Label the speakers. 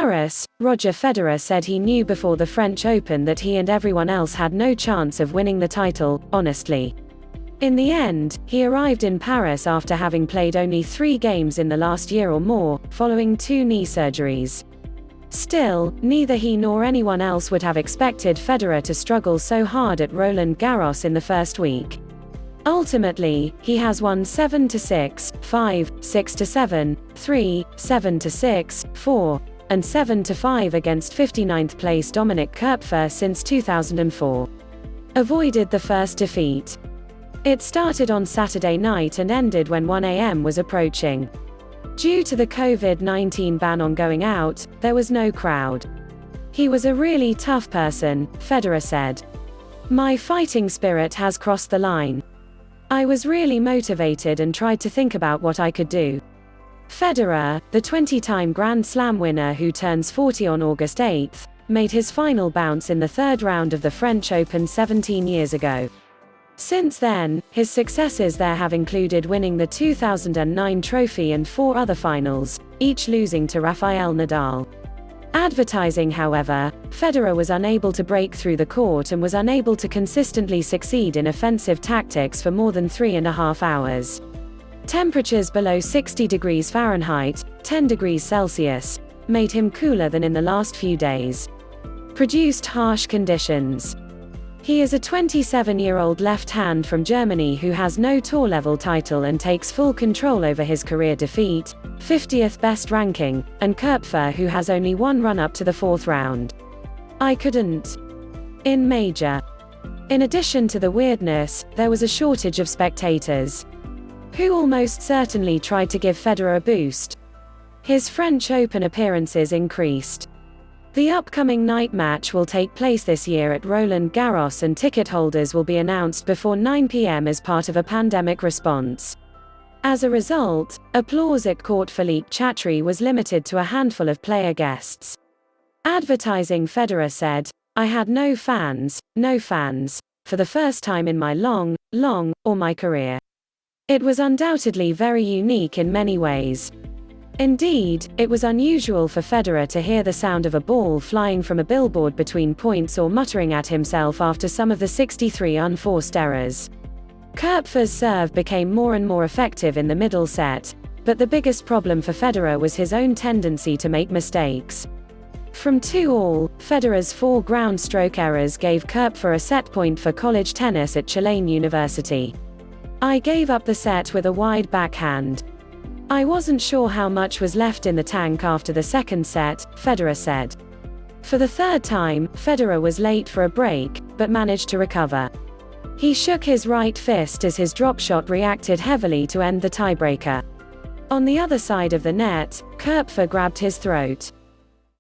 Speaker 1: Paris, Roger Federer said he knew before the French Open that he and everyone else had no chance of winning the title, honestly. In the end, he arrived in Paris after having played only 3 games in the last year or more, following 2 knee surgeries. Still, neither he nor anyone else would have expected Federer to struggle so hard at Roland Garros in the first week. Ultimately, he has won 7-6, 5, 6-7, 3, 7-6, 4, and 7-5 against 59th place Dominik Koepfer since 2004. Avoided the first defeat. It started on Saturday night and ended when 1 a.m. was approaching. Due to the COVID-19 ban on going out, there was no crowd. He was a really tough person, Federer said. My fighting spirit has crossed the line. I was really motivated and tried to think about what I could do. Federer, the 20-time Grand Slam winner who turns 40 on August 8, made his final bounce in the 3rd round of the French Open 17 years ago. Since then, his successes there have included winning the 2009 trophy and 4 other finals, each losing to Rafael Nadal. AdvertisingHowever, Federer was unable to break through the court and was unable to consistently succeed in offensive tactics for more than 3.5 hours. Temperatures below 60 degrees Fahrenheit, 10 degrees Celsius, made him cooler than in the last few days. Produced harsh conditions. He is a 27-year-old left hand from Germany who has no tour-level title and takes full control over his career, defeat, 50th best ranking, and Koepfer who has only 1 run-up to the 4th round. I couldn't. In major. In addition to the weirdness, there was a shortage of spectators, who almost certainly tried to give Federer a boost. His French Open appearances increased. The upcoming night match will take place this year at Roland Garros and ticket holders will be announced before 9 p.m. as part of a pandemic response. As a result, applause at Court Philippe-Chatrie was limited to a handful of player guests. AdvertisingFederer said, I had no fans, for the first time in my or my career. It was undoubtedly very unique in many ways. Indeed, it was unusual for Federer to hear the sound of a ball flying from a billboard between points or muttering at himself after some of the 63 unforced errors. Koepfer's serve became more and more effective in the middle set, but the biggest problem for Federer was his own tendency to make mistakes. From 2-all, Federer's 4 ground stroke errors gave Koepfer a set point for college tennis at Tulane University. I gave up the set with a wide backhand. I wasn't sure how much was left in the tank after the 2nd set, Federer said. For the 3rd time, Federer was late for a break, but managed to recover. He shook his right fist as his drop shot reacted heavily to end the tiebreaker. On the other side of the net, Koepfer grabbed his throat.